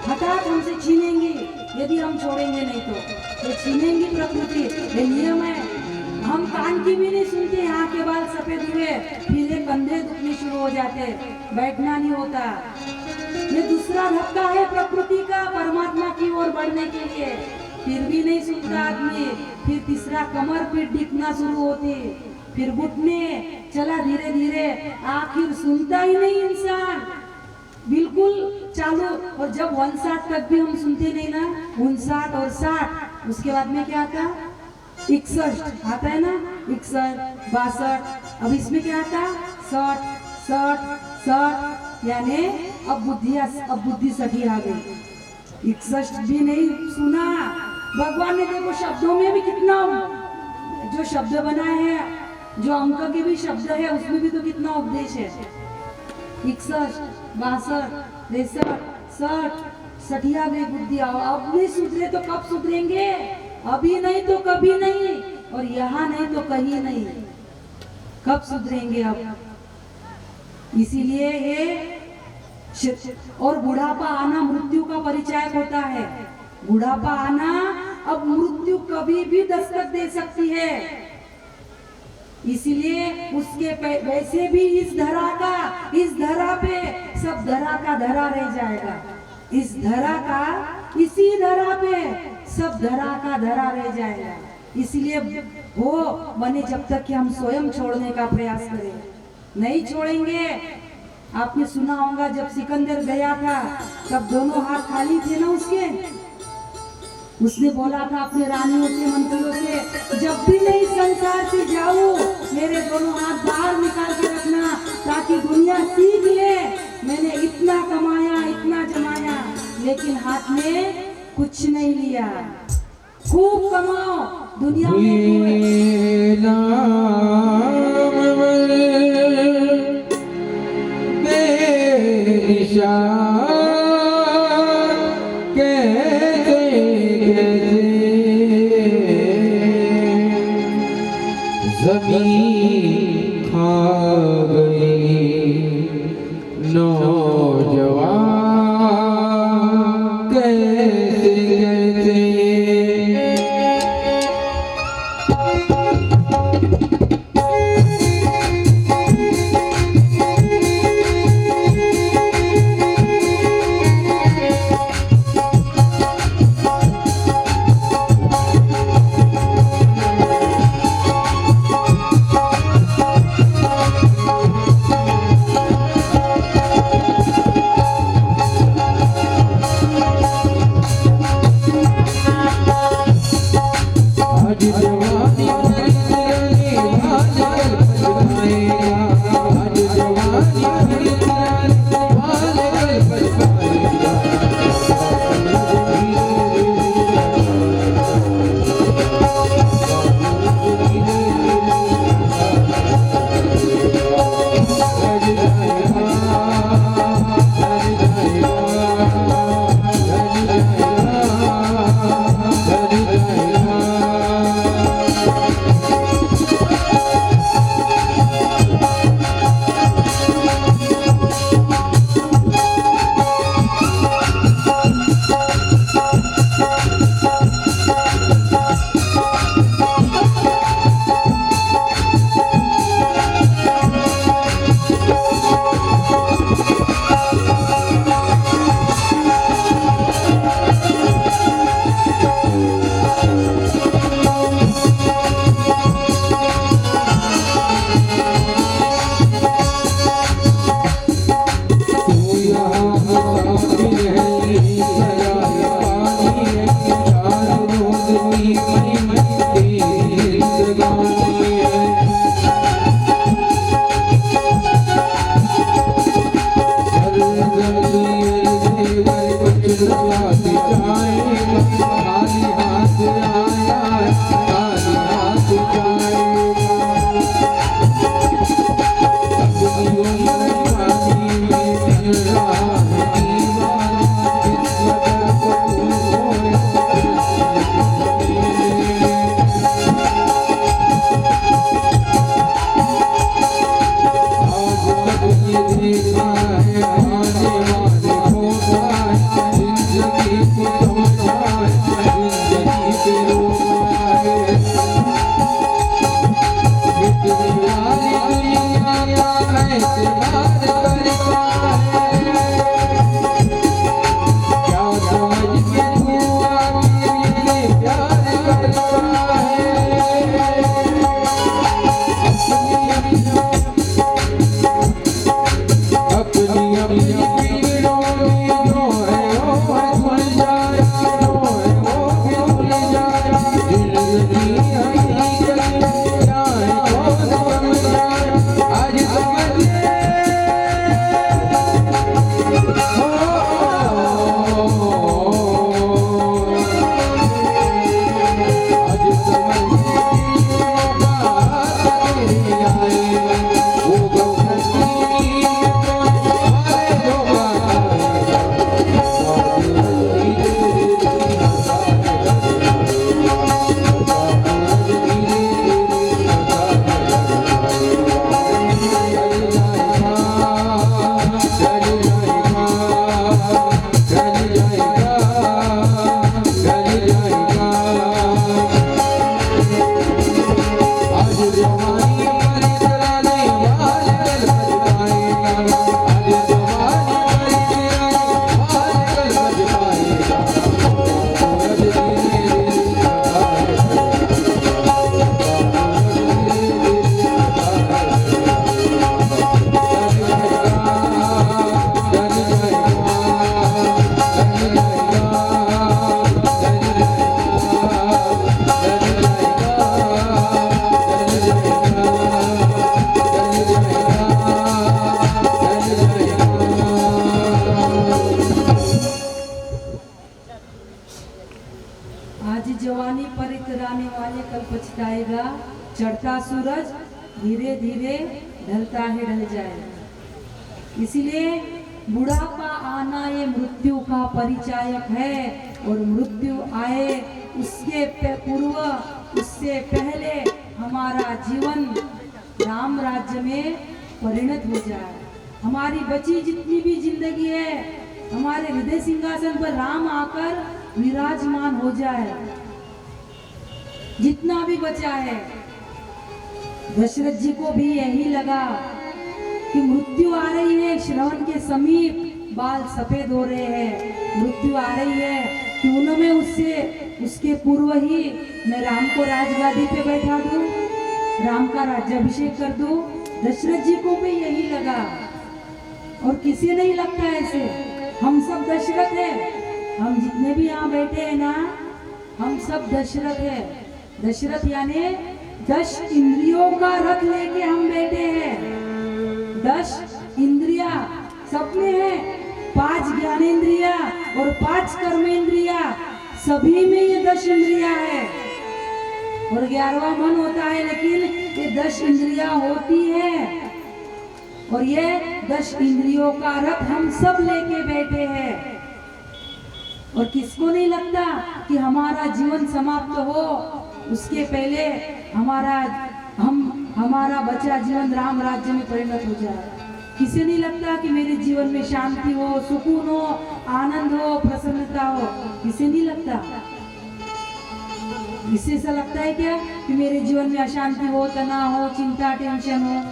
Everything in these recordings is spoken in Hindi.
हठात हमसे छीनेंगी यदि हम छोड़ेंगे नहीं तो। ये छीनेंगी प्रकृति, ये नियम है। हम कान की भी नहीं सुनते, यहाँ के बाल सफेद हुए फिर ये कंधे दुखने शुरू हो जाते, बैठना नहीं होता। ये दूसरा धक्का है प्रकृति का परमात्मा की ओर बढ़ने के लिए, फिर भी नहीं सुनता आदमी। फिर तीसरा कमर पीठ दिखना शुरू होती, फिर घुटने, चला धीरे धीरे, आखिर सुनता ही नहीं इंसान, बिल्कुल चालू। और जब 59 तक भी हम सुनते नहीं ना, 59 और 60, उसके बाद में क्या आता? 61 आता है ना, 61, 62। अब इसमें क्या आता? 60, 60, 60, यानी अब बुद्धि सठी आ गई। 61 भी नहीं सुना। भगवान ने देखो शब्दों में भी कितना जो शब्द बनाए हैं, जो अंक के भी शब्द है उसमें भी तो कितना उपदेश है। 61, 62, 63, 60, सठिया गई बुद्धि। अब नहीं सुधरे तो कब सुधरेंगे? अभी नहीं तो कभी नहीं, और यहाँ नहीं तो कहीं नहीं। कब सुधरेंगे अब? इसीलिए ये और बुढ़ापा आना मृत्यु का परिचायक होता है। बुढ़ापा आना, अब मृत्यु कभी भी दस्तक दे सकती है। इसलिए उसके वैसे भी इस धरा पे सब धरा का धरा रह जाएगा। इस धरा का, इसी धरा पे सब धरा का धरा रह जाएगा। इसलिए वो बने जब तक कि हम स्वयं छोड़ने का प्रयास करें, नहीं छोड़ेंगे। आपने सुना होगा जब सिकंदर गया था तब दोनों हाथ खाली थे ना उसके। उसने बोला था अपने रानियों से, मंत्रियों से, जब भी मैं इस संसार से जाऊं मेरे दोनों हाथ बाहर निकाल के रखना, ताकि दुनिया सीख ले मैंने इतना कमाया, इतना जमाया, लेकिन हाथ में कुछ नहीं लिया। खूब कमाओ दुनिया ज़मीन खा गई नौजवान कैसे कैसे। अजी जवानी पर इतराने वाले कल पछताएगा, चढ़ता सूरज धीरे धीरे ढलता है ढल जाएगा। इसलिए बुढ़ापा आना ये मृत्यु का परिचायक है, और मृत्यु आए उसके पूर्व, उससे पहले हमारा जीवन राम राज्य में परिणत हो जाए। हमारी बची जितनी भी जिंदगी है, हमारे हृदय सिंहासन पर राम आकर विराजमान हो जाए। जितना भी बचा है, दशरथ जी को भी यही लगा कि मृत्यु आ रही है, श्रवण के समीप बाल सफेद हो रहे हैं, मृत्यु आ रही है, क्यों न मैं उसके पूर्व ही मैं राम को राजगादी पे बैठा दूं, राम का राज्याभिषेक कर दूं। दशरथ जी को भी यही लगा, और किसी नहीं लगता ऐसे। हम सब दशरथ हैं, हम जितने भी यहाँ बैठे हैं ना, हम सब दशरथ हैं। दशरथ यानी 10 इंद्रियों का रथ लेके हम बैठे हैं। 10 इंद्रिया सब में है, 5 ज्ञानेंद्रिया और 5 कर्मेंद्रिया, सभी में ये 10 इंद्रिया है, और 11वां मन होता है, लेकिन ये 10 इंद्रिया होती है, और ये 10 इंद्रियों का रथ हम सब लेके बैठे हैं। और किसको नहीं लगता कि हमारा जीवन समाप्त हो, उसके पहले हमारा बचा जीवन राम राज्य में परिणत हो जाए। किसे नहीं लगता कि मेरे जीवन में शांति हो, सुकून हो, आनंद हो, प्रसन्नता हो? किसे नहीं लगता? इससे ऐसा लगता है क्या कि मेरे जीवन में अशांति हो, तनाव हो, चिंता, टेंशन हो?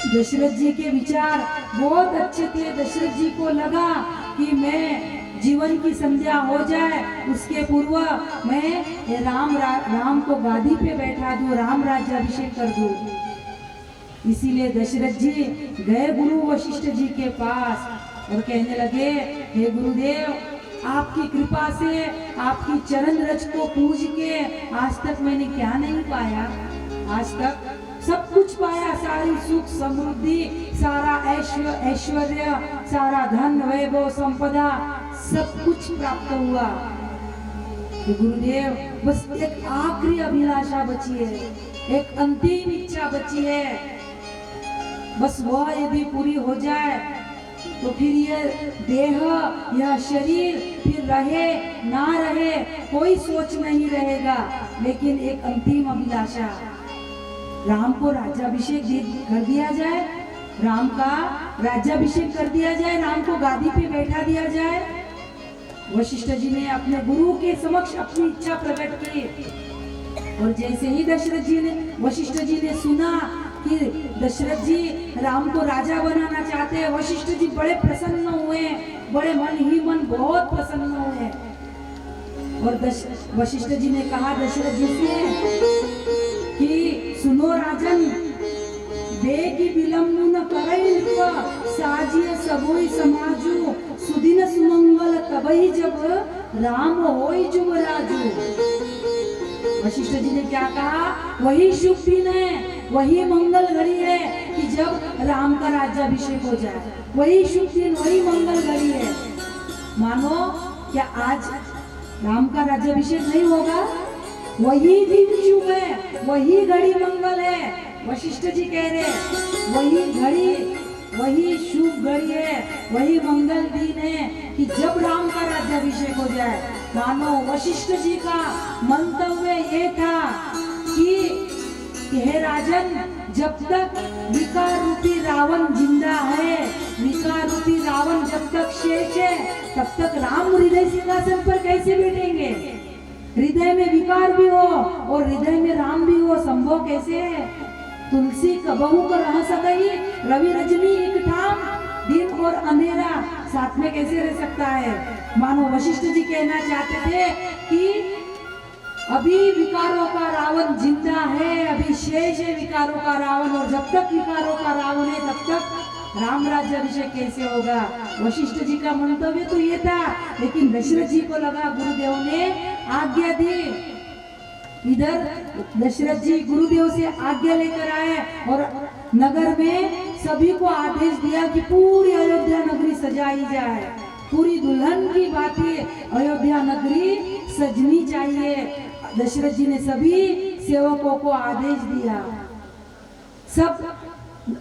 दशरथ जी के विचार बहुत अच्छे थे। दशरथ जी को लगा कि मैं जीवन की संध्या हो जाए, उसके पूर्व मैं राम को गादी पे बैठा दूं, राम राज्याभिषेक कर दूं। इसीलिए दशरथ जी गए गुरु वशिष्ठ जी के पास और कहने लगे, हे गुरुदेव, आपकी कृपा से, आपकी चरण रज को पूज के आज तक मैंने क्या नहीं पाया? आज तक सब कुछ पाया, सारी सुख समृद्धि, सारा ऐश्वर्य, सारा धन वैभव संपदा, सब कुछ प्राप्त हुआ। तो गुरुदेव, बस एक आखिरी अभिलाषा बची है, एक अंतिम इच्छा बची है, बस वह यदि पूरी हो जाए तो फिर यह देह, यह शरीर फिर रहे ना रहे कोई सोच नहीं रहेगा। लेकिन एक अंतिम अभिलाषा, राम को राज्याभिषेक कर दिया जाए, राम का राज्याभिषेक कर दिया जाए, राम को गादी पे बैठा दिया जाए। वशिष्ठ जी ने अपने गुरु के समक्ष अपनी इच्छा प्रकट की, और जैसे ही वशिष्ठ जी ने सुना कि दशरथ जी राम को राजा बनाना चाहते हैं, वशिष्ठ जी बड़े प्रसन्न हुए, बड़े मन ही मन बहुत प्रसन्न हुए। और वशिष्ठ जी ने कहा दशरथ जी से कि सुनो राजन, बेगी विलंब न करई साजिय सबोई समाजू, सुदिन सुमंगल तबही जब राम होई जुमराजू। वशिष्ठ जी ने क्या कहा? वही शुभ दिन है, वही मंगल घड़ी है कि जब राम का राज्याभिषेक हो जाए, वही शुभ दिन, वही मंगल घड़ी है। मानो क्या आज राम का राज्याभिषेक नहीं होगा? वही दिन शुभ है, वही घड़ी मंगल है। वशिष्ठ जी कह रहे वही घड़ी, वही शुभ घड़ी है, वही मंगल दिन है कि जब राम का राज्याभिषेक हो जाए। मानो वशिष्ठ जी का मंतव्य ये था कि हे राजन, जब तक विकार रूपी रावण जिंदा है, विकार रूपी रावण जब तक शेष है, तब तक राम हृदय सिंहासन पर कैसे बैठेंगे? हृदय में विकार भी हो और हृदय में राम भी हो, संभव कैसे है? तुलसी कबहू कर रह सकई, रवि रजनी एक ठाम, दिन और अंधेरा साथ में कैसे रह सकता है? मानो वशिष्ठ जी कहना चाहते थे कि अभी विकारों का रावण जिंदा है, अभी शेष है विकारों का रावण, और जब तक विकारों का रावण है तब तक राम राज्याभिषेक कैसे होगा? वशिष्ठ जी का मंतव्य तो ये था, लेकिन दशरथ जी को लगा गुरुदेव ने आज्ञा दी। इधर दशरथ जी गुरुदेव से आज्ञा लेकर आए और नगर में सभी को आदेश दिया कि पूरी अयोध्या नगरी सजाई जाए, पूरी दुल्हन की बातें अयोध्या नगरी सजनी चाहिए। दशरथ जी ने सभी सेवकों को आदेश दिया, सब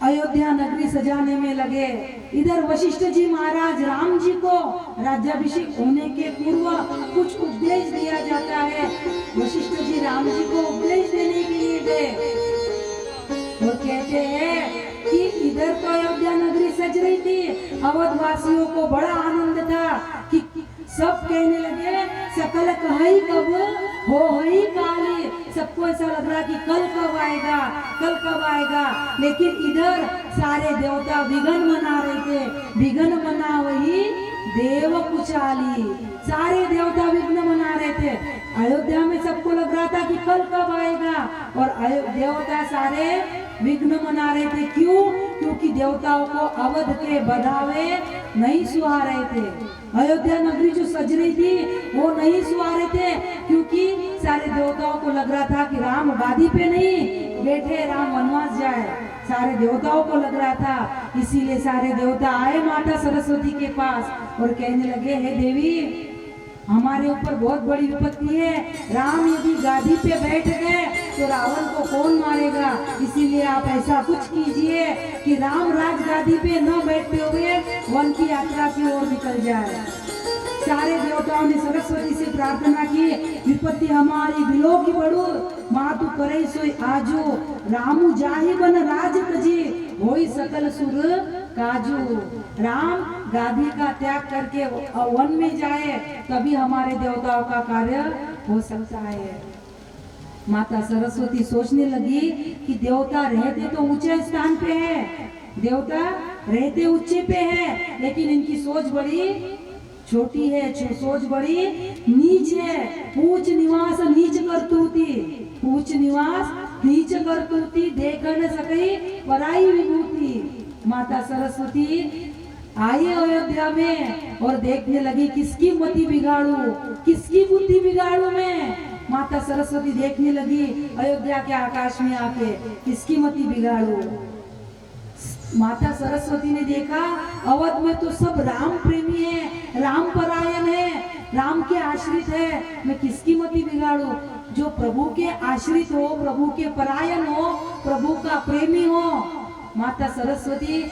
अयोध्या नगरी सजाने में लगे। इधर वशिष्ठ जी महाराज राम जी को राज्याभिषेक होने के पूर्व कुछ उपदेश दिया जाता है। वशिष्ठ जी राम जी को उपदेश देने के लिए गए और कहते हैं कि इधर तो अयोध्या नगरी सज रही थी, अवध वासियों को बड़ा आनंद था कि सब कहने लगे सकल कहाई कब हो हई काली। सबको ऐसा लग रहा कि कल कब आएगा, कल कब आएगा। लेकिन इधर सारे देवता विघ्न मना रहे थे। विघ्न मना वही देव कुचाली, सारे देवता विघ्न मना रहे थे। अयोध्या में सबको लग रहा था कि कल कब आएगा और देवता सारे विघ्न मना रहे थे। क्यों? क्योंकि देवताओं को अवध के बधावे नहीं सुहा रहे थे। अयोध्या नगरी जो सज रही थी वो नहीं सुहा रहे थे, क्योंकि सारे देवताओं को लग रहा था कि राम गादी पे नहीं बैठे, राम वनवास जाए। सारे देवताओं को लग रहा था, इसीलिए सारे देवता आए माता सरस्वती के पास और कहने लगे, हे देवी, हमारे ऊपर बहुत बड़ी विपत्ति है। राम यदि गादी पे बैठ गए तो रावण को कौन मारेगा? इसीलिए आप ऐसा कुछ कीजिए कि राम राज गादी पे न बैठते हुए वन की यात्रा की ओर निकल जाए। सारे देवताओं ने सरस्वती से प्रार्थना की, विपत्ति हमारी बिलो की बड़ू, मातु करे सोई आजू, रामू जाहि बन राज तजी, होई सकल सुर काजू। राम गादी का त्याग करके वन में जाए, तभी हमारे देवताओं का कार्य हो सकता है। माता सरस्वती सोचने लगी कि देवता रहते तो ऊंचे स्थान पे है, देवता रहते ऊंचे पे है, लेकिन इनकी सोच बड़ी छोटी है, सोच बड़ी नीच है। ऊंच निवास नीच करतूती, ऊंच निवास नीच करतूती, देख न सकई पराई विभूति। माता सरस्वती आई अयोध्या में और देखने लगी किसकी मति बिगाड़ू, किसकी बुद्धि बिगाड़ू मैं। माता सरस्वती देखने लगी अयोध्या के आकाश में आके, किसकी मति बिगाड़ू। माता सरस्वती ने देखा अवध में तो सब राम प्रेमी है, राम परायण है, राम के आश्रित है, मैं किसकी मति बिगाड़ू। जो प्रभु के आश्रित हो, प्रभु के परायण हो, प्रभु का प्रेमी हो, माता सरस्वती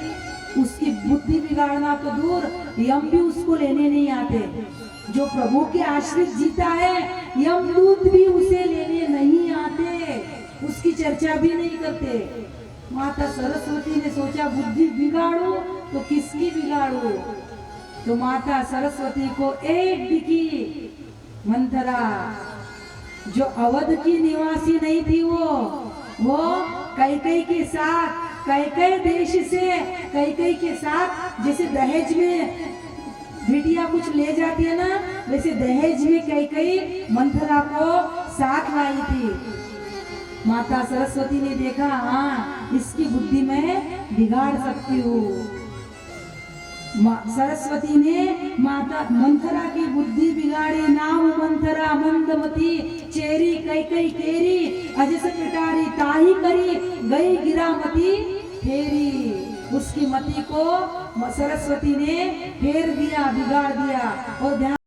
उसकी बुद्धि बिगाड़ना तो दूर, यम भी उसको लेने नहीं आते। जो प्रभु के आश्रित जीता है, यमदूत भी उसे लेने नहीं आते, उसकी चर्चा भी नहीं करते। माता सरस्वती ने सोचा बुद्धि बिगाड़ू तो किसकी बिगाड़ू। तो माता सरस्वती को एक दिखी मंथरा, जो अवध की निवासी नहीं थी, वो कैकेयी के साथ, कैकेयी देश से कैकेयी के साथ, जैसे दहेज में बिटिया कुछ ले जाती है ना, वैसे दहेज में कैकेयी मंथरा को साथ लाई थी। माता सरस्वती ने देखा, हाँ इसकी बुद्धि मैं बिगाड़ सकती हूँ। सरस्वती ने माता मंथरा की बुद्धि बिगाड़ी। नाम मंथरा मंदमती, चेरी कैकेयी केरी, अजस पिटारी ताही करी, गई गिरामती फेरी। उसकी मति को सरस्वती ने फेर दिया, बिगाड़ दिया। और ध्यान